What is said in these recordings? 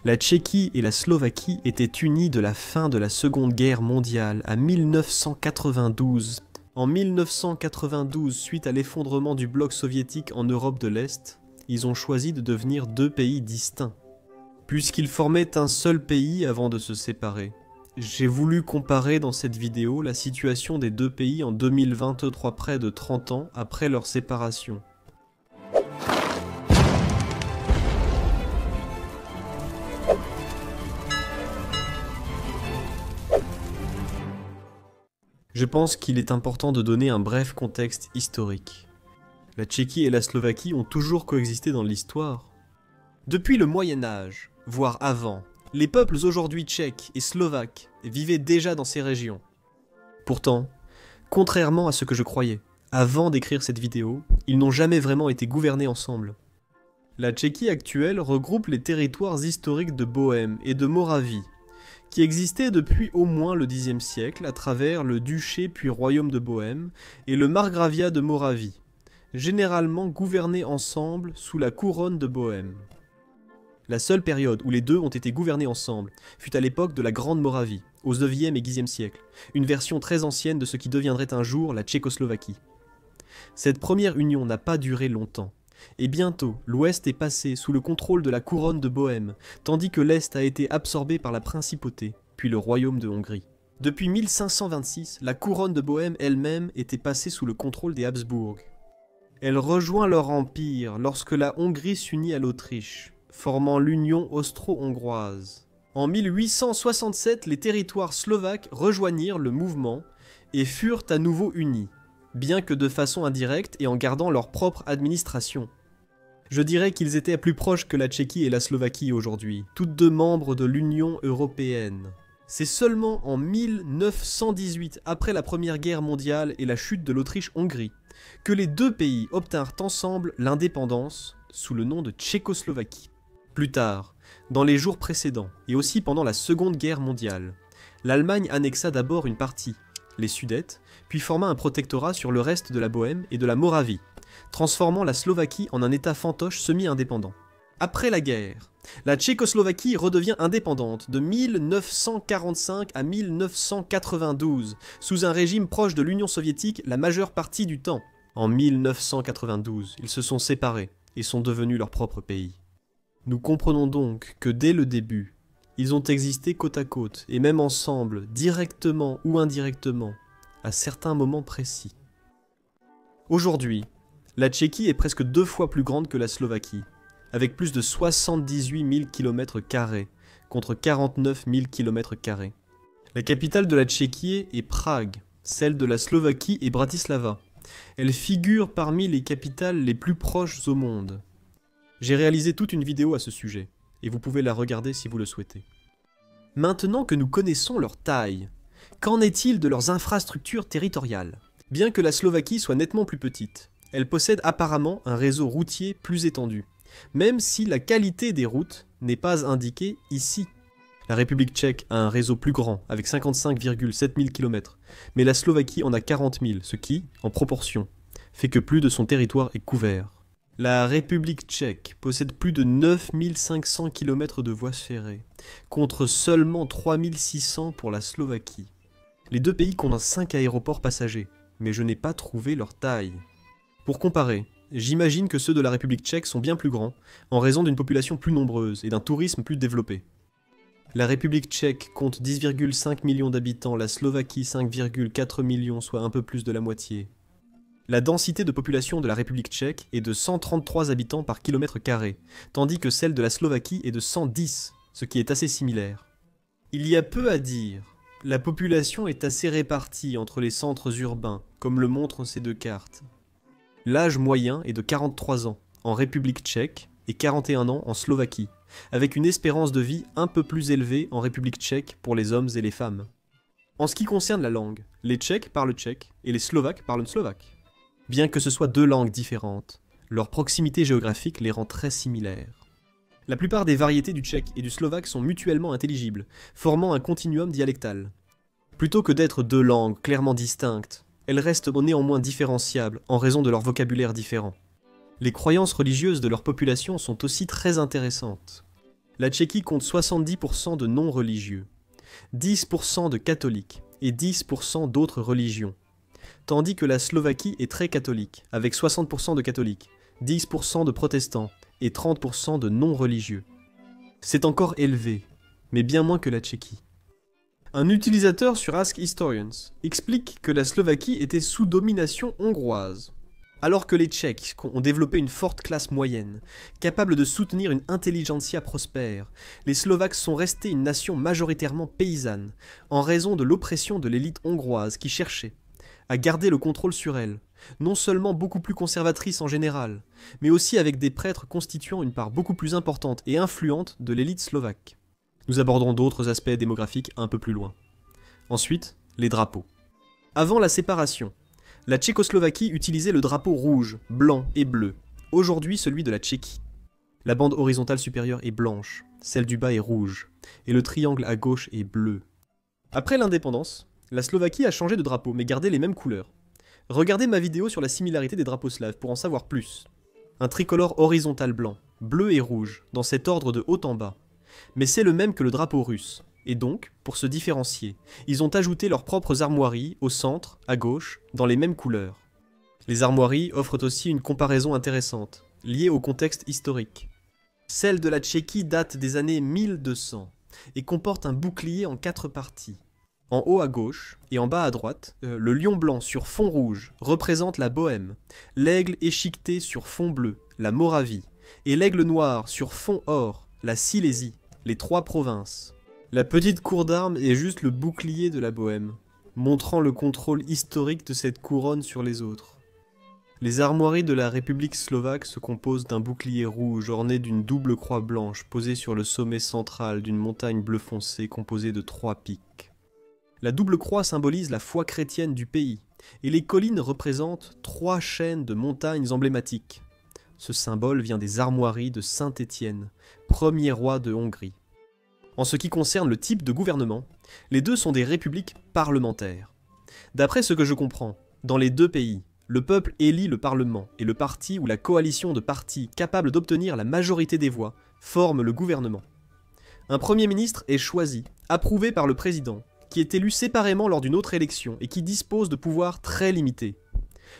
La Tchéquie et la Slovaquie étaient unies de la fin de la Seconde Guerre mondiale à 1992. En 1992, suite à l'effondrement du bloc soviétique en Europe de l'Est, ils ont choisi de devenir deux pays distincts, puisqu'ils formaient un seul pays avant de se séparer. J'ai voulu comparer dans cette vidéo la situation des deux pays en 2023, près de 30 ans après leur séparation. Je pense qu'il est important de donner un bref contexte historique. La Tchéquie et la Slovaquie ont toujours coexisté dans l'histoire. Depuis le Moyen-Âge, voire avant, les peuples aujourd'hui tchèques et slovaques vivaient déjà dans ces régions. Pourtant, contrairement à ce que je croyais, avant d'écrire cette vidéo, ils n'ont jamais vraiment été gouvernés ensemble. La Tchéquie actuelle regroupe les territoires historiques de Bohême et de Moravie, qui existaient depuis au moins le Xe siècle à travers le duché puis royaume de Bohême et le margraviat de Moravie, généralement gouvernés ensemble sous la couronne de Bohême. La seule période où les deux ont été gouvernés ensemble fut à l'époque de la Grande Moravie, aux IXe et Xe siècles, une version très ancienne de ce qui deviendrait un jour la Tchécoslovaquie. Cette première union n'a pas duré longtemps, et bientôt l'Ouest est passé sous le contrôle de la couronne de Bohême, tandis que l'Est a été absorbé par la principauté, puis le royaume de Hongrie. Depuis 1526, la couronne de Bohême elle-même était passée sous le contrôle des Habsbourg. Elle rejoint leur empire lorsque la Hongrie s'unit à l'Autriche, formant l'Union austro-hongroise. En 1867, les territoires slovaques rejoignirent le mouvement et furent à nouveau unis, bien que de façon indirecte et en gardant leur propre administration. Je dirais qu'ils étaient plus proches que la Tchéquie et la Slovaquie aujourd'hui, toutes deux membres de l'Union européenne. C'est seulement en 1918, après la Première Guerre mondiale et la chute de l'Autriche-Hongrie, que les deux pays obtinrent ensemble l'indépendance sous le nom de Tchécoslovaquie. Plus tard, dans les jours précédents, et aussi pendant la Seconde Guerre mondiale, l'Allemagne annexa d'abord une partie, les Sudètes, puis forma un protectorat sur le reste de la Bohême et de la Moravie, transformant la Slovaquie en un état fantoche semi-indépendant. Après la guerre, la Tchécoslovaquie redevient indépendante de 1945 à 1992, sous un régime proche de l'Union soviétique la majeure partie du temps. En 1992, ils se sont séparés et sont devenus leur propre pays. Nous comprenons donc que dès le début, ils ont existé côte à côte, et même ensemble, directement ou indirectement, à certains moments précis. Aujourd'hui, la Tchéquie est presque 2 fois plus grande que la Slovaquie, avec plus de 78 000 km² contre 49 000 km². La capitale de la Tchéquie est Prague, celle de la Slovaquie est Bratislava. Elle figure parmi les capitales les plus proches au monde. J'ai réalisé toute une vidéo à ce sujet, et vous pouvez la regarder si vous le souhaitez. Maintenant que nous connaissons leur taille, qu'en est-il de leurs infrastructures territoriales? Bien que la Slovaquie soit nettement plus petite, elle possède apparemment un réseau routier plus étendu, même si la qualité des routes n'est pas indiquée ici. La République tchèque a un réseau plus grand, avec 55,7 000 km, mais la Slovaquie en a 40 000, ce qui, en proportion, fait que plus de son territoire est couvert. La République tchèque possède plus de 9 500 km de voies ferrées, contre seulement 3 600 pour la Slovaquie. Les deux pays comptent 5 aéroports passagers, mais je n'ai pas trouvé leur taille. Pour comparer, j'imagine que ceux de la République tchèque sont bien plus grands, en raison d'une population plus nombreuse et d'un tourisme plus développé. La République tchèque compte 10,5 millions d'habitants, la Slovaquie 5,4 millions, soit un peu plus de la moitié. La densité de population de la République tchèque est de 133 habitants par kilomètre carré, tandis que celle de la Slovaquie est de 110, ce qui est assez similaire. Il y a peu à dire, la population est assez répartie entre les centres urbains, comme le montrent ces deux cartes. L'âge moyen est de 43 ans en République tchèque et 41 ans en Slovaquie, avec une espérance de vie un peu plus élevée en République tchèque pour les hommes et les femmes. En ce qui concerne la langue, les Tchèques parlent tchèque et les Slovaques parlent slovaque. Bien que ce soit deux langues différentes, leur proximité géographique les rend très similaires. La plupart des variétés du tchèque et du slovaque sont mutuellement intelligibles, formant un continuum dialectal. Plutôt que d'être deux langues clairement distinctes, elles restent néanmoins différenciables en raison de leur vocabulaire différent. Les croyances religieuses de leur population sont aussi très intéressantes. la Tchéquie compte 70% de non-religieux, 10% de catholiques et 10% d'autres religions, tandis que la Slovaquie est très catholique, avec 60% de catholiques, 10% de protestants et 30% de non-religieux. C'est encore élevé, mais bien moins que la Tchéquie. Un utilisateur sur Ask Historians explique que la Slovaquie était sous domination hongroise, alors que les Tchèques ont développé une forte classe moyenne, capable de soutenir une intelligentsia prospère. Les Slovaques sont restés une nation majoritairement paysanne, en raison de l'oppression de l'élite hongroise qui cherchait à garder le contrôle sur elle, non seulement beaucoup plus conservatrice en général, mais aussi avec des prêtres constituant une part beaucoup plus importante et influente de l'élite slovaque. Nous aborderons d'autres aspects démographiques un peu plus loin. Ensuite, les drapeaux. Avant la séparation, la Tchécoslovaquie utilisait le drapeau rouge, blanc et bleu, aujourd'hui celui de la Tchéquie. La bande horizontale supérieure est blanche, celle du bas est rouge, et le triangle à gauche est bleu. Après l'indépendance, la Slovaquie a changé de drapeau mais gardé les mêmes couleurs. Regardez ma vidéo sur la similarité des drapeaux slaves pour en savoir plus. Un tricolore horizontal blanc, bleu et rouge, dans cet ordre de haut en bas. Mais c'est le même que le drapeau russe, et donc, pour se différencier, ils ont ajouté leurs propres armoiries au centre, à gauche, dans les mêmes couleurs. Les armoiries offrent aussi une comparaison intéressante, liée au contexte historique. Celle de la Tchéquie date des années 1200, et comporte un bouclier en 4 parties. En haut à gauche, et en bas à droite, le lion blanc sur fond rouge représente la Bohême, l'aigle échiqueté sur fond bleu, la Moravie, et l'aigle noir sur fond or, la Silésie, les 3 provinces. La petite cour d'armes est juste le bouclier de la Bohême, montrant le contrôle historique de cette couronne sur les autres. Les armoiries de la République slovaque se composent d'un bouclier rouge orné d'une double croix blanche posée sur le sommet central d'une montagne bleu foncé composée de 3 pics. La double croix symbolise la foi chrétienne du pays, et les collines représentent 3 chaînes de montagnes emblématiques. Ce symbole vient des armoiries de Saint-Étienne, premier roi de Hongrie. En ce qui concerne le type de gouvernement, les deux sont des républiques parlementaires. D'après ce que je comprends, dans les deux pays, le peuple élit le parlement et le parti ou la coalition de partis capables d'obtenir la majorité des voix forme le gouvernement. Un premier ministre est choisi, approuvé par le président, qui est élu séparément lors d'une autre élection et qui dispose de pouvoirs très limités.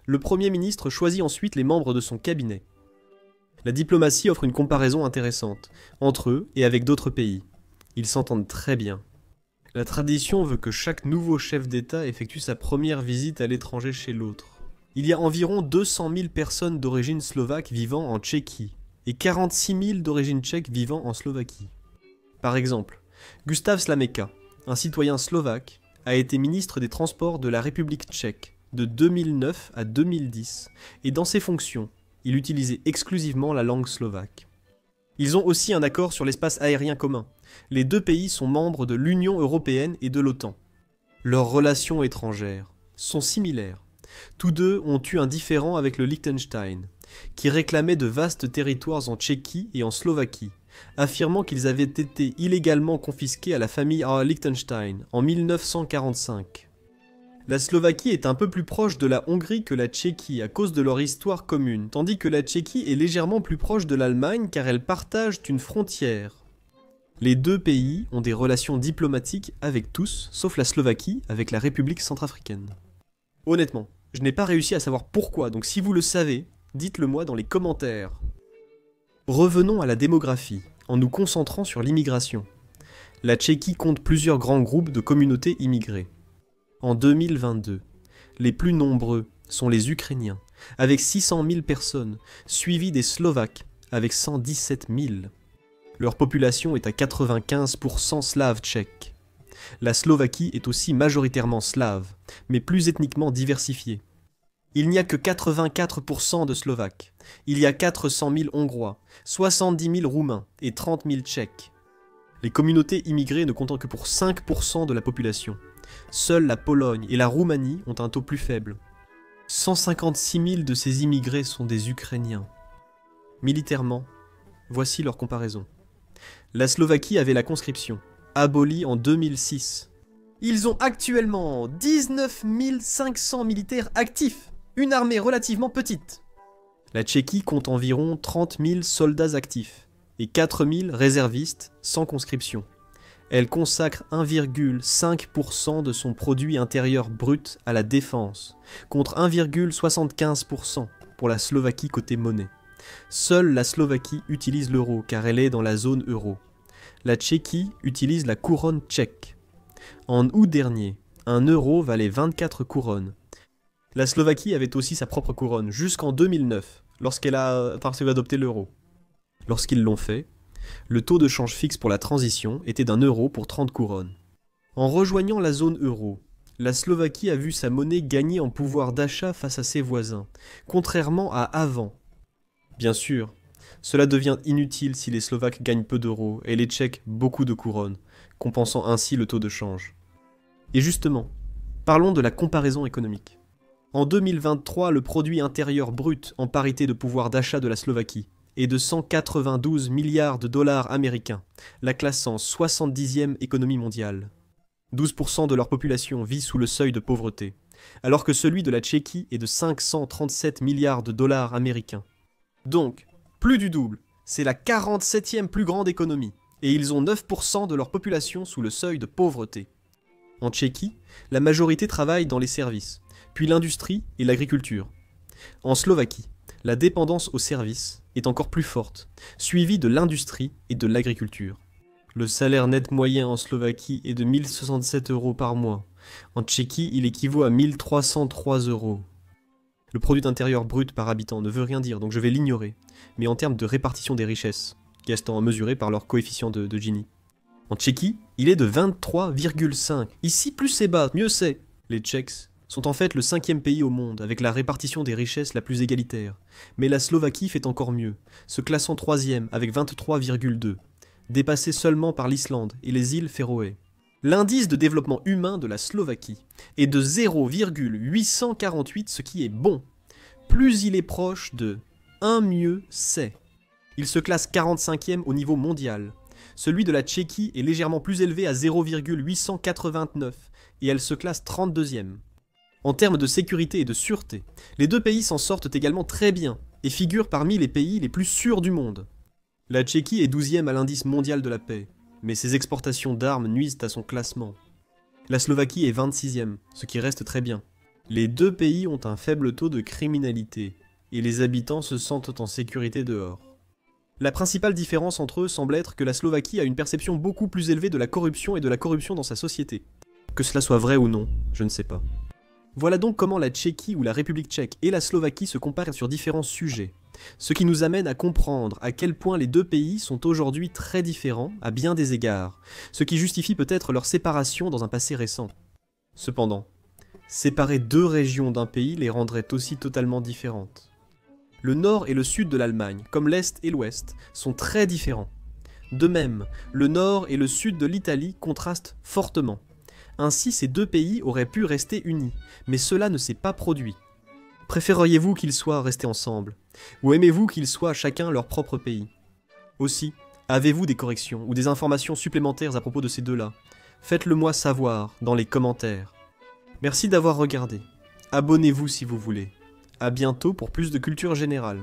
Le premier ministre choisit ensuite les membres de son cabinet. La diplomatie offre une comparaison intéressante, entre eux et avec d'autres pays. Ils s'entendent très bien. La tradition veut que chaque nouveau chef d'État effectue sa première visite à l'étranger chez l'autre. Il y a environ 200 000 personnes d'origine slovaque vivant en Tchéquie, et 46 000 d'origine tchèque vivant en Slovaquie. Par exemple, Gustav Slameka, un citoyen slovaque, a été ministre des Transports de la République tchèque de 2009 à 2010, et dans ses fonctions, il utilisait exclusivement la langue slovaque. Ils ont aussi un accord sur l'espace aérien commun. Les deux pays sont membres de l'Union européenne et de l'OTAN. Leurs relations étrangères sont similaires. Tous deux ont eu un différend avec le Liechtenstein, qui réclamait de vastes territoires en Tchéquie et en Slovaquie, affirmant qu'ils avaient été illégalement confisqués à la famille Liechtenstein en 1945. La Slovaquie est un peu plus proche de la Hongrie que la Tchéquie à cause de leur histoire commune, tandis que la Tchéquie est légèrement plus proche de l'Allemagne car elles partagent une frontière. Les deux pays ont des relations diplomatiques avec tous, sauf la Slovaquie avec la République centrafricaine. Honnêtement, je n'ai pas réussi à savoir pourquoi, donc si vous le savez, dites-le moi dans les commentaires. Revenons à la démographie, en nous concentrant sur l'immigration. La Tchéquie compte plusieurs grands groupes de communautés immigrées. En 2022, les plus nombreux sont les Ukrainiens, avec 600 000 personnes, suivis des Slovaques, avec 117 000. Leur population est à 95% slave tchèque. La Slovaquie est aussi majoritairement slave, mais plus ethniquement diversifiée. Il n'y a que 84% de Slovaques. Il y a 400 000 Hongrois, 70 000 Roumains et 30 000 Tchèques. Les communautés immigrées ne comptant que pour 5% de la population. Seules la Pologne et la Roumanie ont un taux plus faible. 156 000 de ces immigrés sont des Ukrainiens. Militairement, voici leur comparaison. La Slovaquie avait la conscription, abolie en 2006. Ils ont actuellement 19 500 militaires actifs, une armée relativement petite. La Tchéquie compte environ 30 000 soldats actifs, et 4000 réservistes sans conscription. Elle consacre 1,5% de son produit intérieur brut à la défense, contre 1,75% pour la Slovaquie côté monnaie. Seule la Slovaquie utilise l'euro car elle est dans la zone euro. La Tchéquie utilise la couronne tchèque. En août dernier, un euro valait 24 couronnes. La Slovaquie avait aussi sa propre couronne jusqu'en 2009, lorsqu'elle a adopté l'euro. Lorsqu'ils l'ont fait, le taux de change fixe pour la transition était d'1 euro pour 30 couronnes. En rejoignant la zone euro, la Slovaquie a vu sa monnaie gagner en pouvoir d'achat face à ses voisins, contrairement à avant. Bien sûr, cela devient inutile si les Slovaques gagnent peu d'euros et les Tchèques beaucoup de couronnes, compensant ainsi le taux de change. Et justement, parlons de la comparaison économique. En 2023, le produit intérieur brut en parité de pouvoir d'achat de la Slovaquie est de 192 milliards de dollars américains, la classant 70e économie mondiale. 12% de leur population vit sous le seuil de pauvreté, alors que celui de la Tchéquie est de 537 milliards de dollars américains. Donc, plus du double, c'est la 47e plus grande économie, et ils ont 9% de leur population sous le seuil de pauvreté. En Tchéquie, la majorité travaille dans les services, puis l'industrie et l'agriculture. En Slovaquie, la dépendance aux services est encore plus forte, suivie de l'industrie et de l'agriculture. Le salaire net moyen en Slovaquie est de 1067 € par mois. En Tchéquie, il équivaut à 1303 €. Le produit intérieur brut par habitant ne veut rien dire, donc je vais l'ignorer. Mais en termes de répartition des richesses, qui restent mesurées par leur coefficient de Gini. En Tchéquie, il est de 23,5. Ici, plus c'est bas, mieux c'est. Les Tchèques sont en fait le 5e pays au monde, avec la répartition des richesses la plus égalitaire. Mais la Slovaquie fait encore mieux, se classant 3e avec 23,2, dépassé seulement par l'Islande et les îles Féroé. L'indice de développement humain de la Slovaquie est de 0,848, ce qui est bon. Plus il est proche de 1 mieux c'est. Il se classe 45e au niveau mondial. Celui de la Tchéquie est légèrement plus élevé à 0,889 et elle se classe 32e. En termes de sécurité et de sûreté, les deux pays s'en sortent également très bien et figurent parmi les pays les plus sûrs du monde. La Tchéquie est 12e à l'indice mondial de la paix, mais ses exportations d'armes nuisent à son classement. La Slovaquie est 26e, ce qui reste très bien. Les deux pays ont un faible taux de criminalité, et les habitants se sentent en sécurité dehors. La principale différence entre eux semble être que la Slovaquie a une perception beaucoup plus élevée de la corruption et de la corruption dans sa société. Que cela soit vrai ou non, je ne sais pas. Voilà donc comment la Tchéquie ou la République tchèque et la Slovaquie se comparent sur différents sujets, ce qui nous amène à comprendre à quel point les deux pays sont aujourd'hui très différents à bien des égards, ce qui justifie peut-être leur séparation dans un passé récent. Cependant, séparer deux régions d'un pays les rendrait aussi totalement différentes. Le nord et le sud de l'Allemagne, comme l'est et l'ouest, sont très différents. De même, le nord et le sud de l'Italie contrastent fortement. Ainsi, ces deux pays auraient pu rester unis, mais cela ne s'est pas produit. Préféreriez-vous qu'ils soient restés ensemble? Ou aimez-vous qu'ils soient chacun leur propre pays? Aussi, avez-vous des corrections ou des informations supplémentaires à propos de ces deux-là? Faites-le moi savoir dans les commentaires. Merci d'avoir regardé. Abonnez-vous si vous voulez. À bientôt pour plus de culture générale.